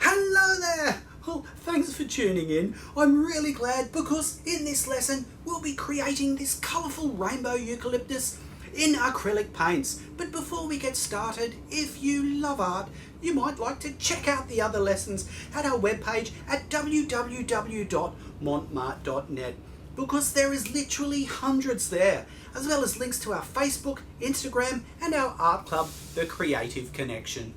Hello there! Well, thanks for tuning in. I'm really glad because in this lesson we'll be creating this colourful rainbow eucalyptus in acrylic paints. But before we get started, if you love art, you might like to check out the other lessons at our webpage at www.montmart.net because there is literally hundreds there, as well as links to our Facebook, Instagram and our art club, The Creative Connection.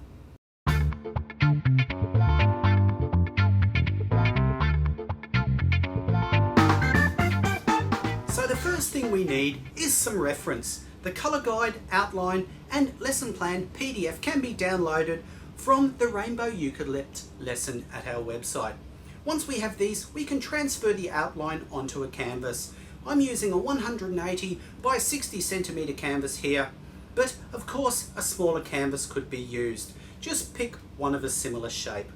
So the first thing we need is some reference. The colour guide, outline and lesson plan PDF can be downloaded from the Rainbow Eucalypt lesson at our website. Once we have these, we can transfer the outline onto a canvas. I'm using a 180 by 60 centimetre canvas here, but of course a smaller canvas could be used. Just pick one of a similar shape.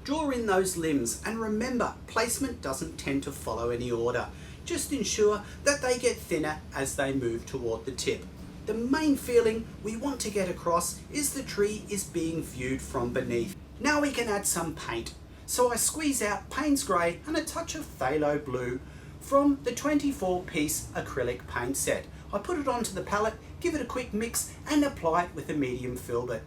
Draw in those limbs and remember, placement doesn't tend to follow any order. Just ensure that they get thinner as they move toward the tip. The main feeling we want to get across is the tree is being viewed from beneath. Now we can add some paint. So I squeeze out Payne's Grey and a touch of phthalo blue from the 24-piece acrylic paint set. I put it onto the palette, give it a quick mix and apply it with a medium filbert.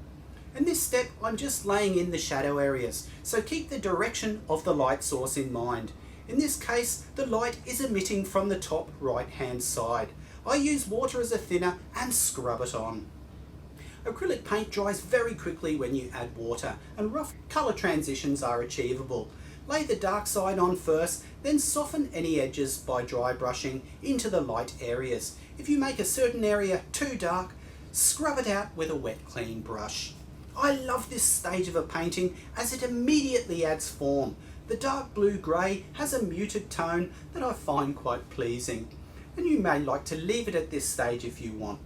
In this step I'm just laying in the shadow areas, so keep the direction of the light source in mind. In this case, the light is emitting from the top right hand side. I use water as a thinner and scrub it on. Acrylic paint dries very quickly when you add water and rough colour transitions are achievable. Lay the dark side on first, then soften any edges by dry brushing into the light areas. If you make a certain area too dark, scrub it out with a wet clean brush. I love this stage of a painting as it immediately adds form. The dark blue-grey has a muted tone that I find quite pleasing, and you may like to leave it at this stage if you want.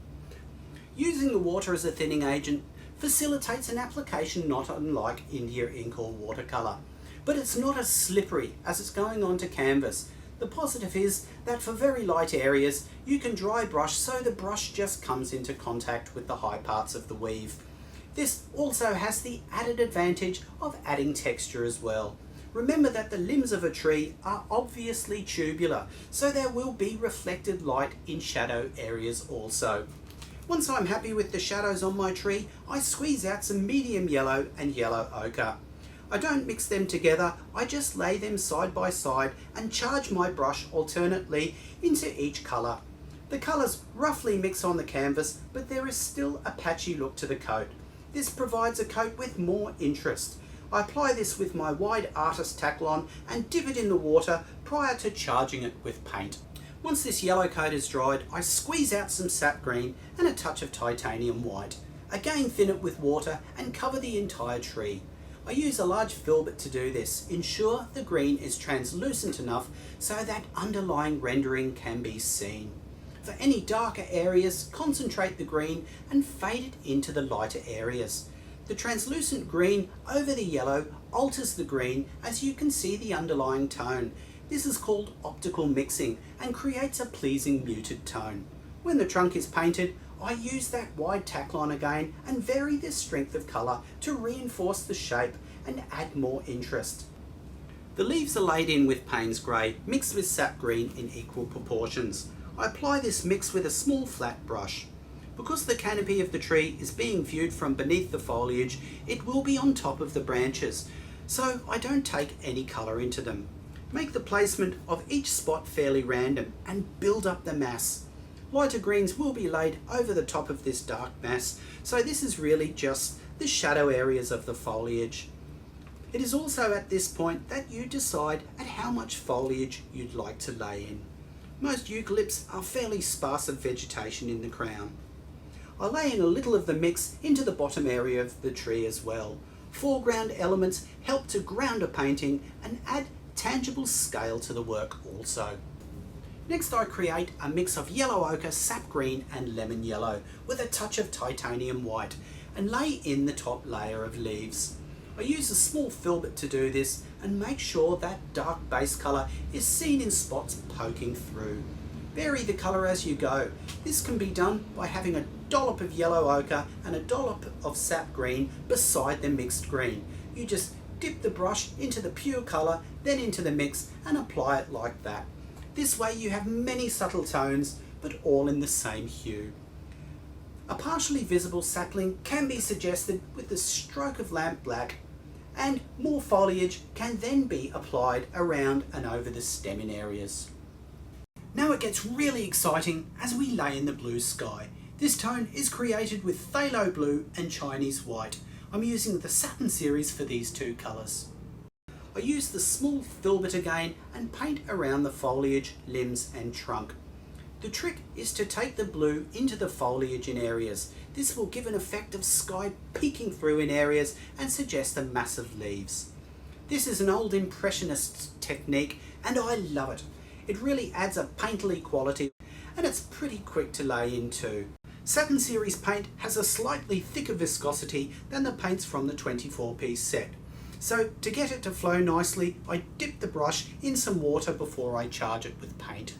Using the water as a thinning agent facilitates an application not unlike India ink or watercolour, but it's not as slippery as it's going onto canvas. The positive is that for very light areas you can dry brush so the brush just comes into contact with the high parts of the weave. This also has the added advantage of adding texture as well. Remember that the limbs of a tree are obviously tubular, so there will be reflected light in shadow areas also. Once I'm happy with the shadows on my tree, I squeeze out some medium yellow and yellow ochre. I don't mix them together, I just lay them side by side and charge my brush alternately into each colour. The colours roughly mix on the canvas, but there is still a patchy look to the coat. This provides a coat with more interest. I apply this with my wide artist Taklon and dip it in the water prior to charging it with paint. Once this yellow coat is dried, I squeeze out some sap green and a touch of titanium white. Again thin it with water and cover the entire tree. I use a large filbert to do this. Ensure the green is translucent enough so that underlying rendering can be seen. For any darker areas, concentrate the green and fade it into the lighter areas. The translucent green over the yellow alters the green as you can see the underlying tone. This is called optical mixing and creates a pleasing muted tone. When the trunk is painted, I use that wide Taklon again and vary the strength of colour to reinforce the shape and add more interest. The leaves are laid in with Payne's Grey mixed with sap green in equal proportions. I apply this mix with a small flat brush. Because the canopy of the tree is being viewed from beneath the foliage, it will be on top of the branches, so I don't take any colour into them. Make the placement of each spot fairly random and build up the mass. Lighter greens will be laid over the top of this dark mass, so this is really just the shadow areas of the foliage. It is also at this point that you decide at how much foliage you'd like to lay in. Most eucalypts are fairly sparse of vegetation in the crown. I lay in a little of the mix into the bottom area of the tree as well. Foreground elements help to ground a painting and add tangible scale to the work also. Next I create a mix of yellow ochre, sap green and lemon yellow with a touch of titanium white and lay in the top layer of leaves. I use a small filbert to do this and make sure that dark base colour is seen in spots poking through. Vary the colour as you go. This can be done by having a dollop of yellow ochre and a dollop of sap green beside the mixed green. you just dip the brush into the pure colour, then into the mix and apply it like that. This way you have many subtle tones, but all in the same hue. A partially visible sapling can be suggested with the stroke of lamp black, and more foliage can then be applied around and over the stemming areas. Now it gets really exciting as we lay in the blue sky. This tone is created with phthalo blue and Chinese white. I'm using the Satin series for these two colours. I use the small filbert again and paint around the foliage, limbs and trunk. The trick is to take the blue into the foliage in areas. This will give an effect of sky peeking through in areas and suggest the massive leaves. This is an old impressionist technique and I love it. It really adds a painterly quality and it's pretty quick to lay into. Satin series paint has a slightly thicker viscosity than the paints from the 24-piece set. So to get it to flow nicely, I dip the brush in some water before I charge it with paint.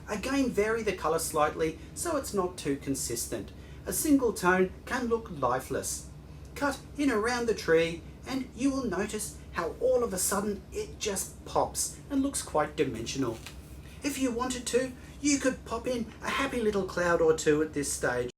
Again, vary the colour slightly so it's not too consistent. A single tone can look lifeless. Cut in around the tree and you will notice how all of a sudden it just pops and looks quite dimensional. If you wanted to, you could pop in a happy little cloud or two at this stage.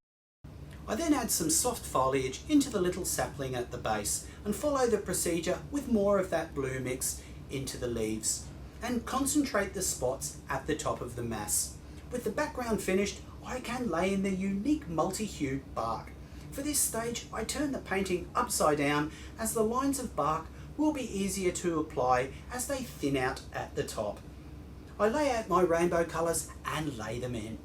I then add some soft foliage into the little sapling at the base and follow the procedure with more of that blue mix into the leaves and concentrate the spots at the top of the mass. With the background finished, I can lay in the unique multi-hued bark. For this stage, I turn the painting upside down as the lines of bark will be easier to apply as they thin out at the top. I lay out my rainbow colours and lay them in.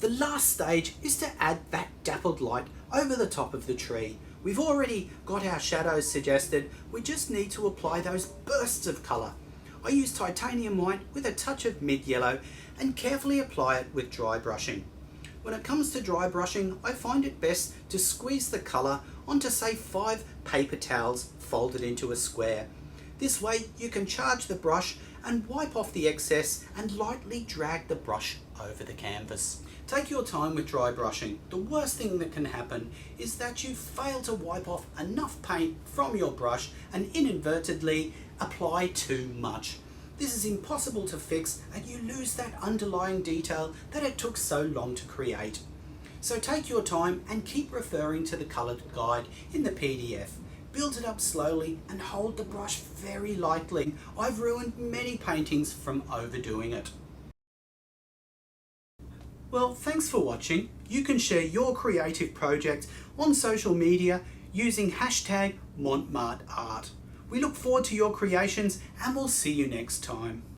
The last stage is to add that dappled light over the top of the tree. We've already got our shadows suggested, we just need to apply those bursts of colour. I use titanium white with a touch of mid-yellow and carefully apply it with dry brushing. When it comes to dry brushing, I find it best to squeeze the colour onto say 5 paper towels folded into a square. This way you can charge the brush and wipe off the excess and lightly drag the brush over the canvas. Take your time with dry brushing. The worst thing that can happen is that you fail to wipe off enough paint from your brush and inadvertently apply too much. This is impossible to fix and you lose that underlying detail that it took so long to create. So take your time and keep referring to the coloured guide in the PDF. Build it up slowly and hold the brush very lightly. I've ruined many paintings from overdoing it. Well, thanks for watching. You can share your creative project on social media using hashtag #MontmartreArt. We look forward to your creations and we'll see you next time.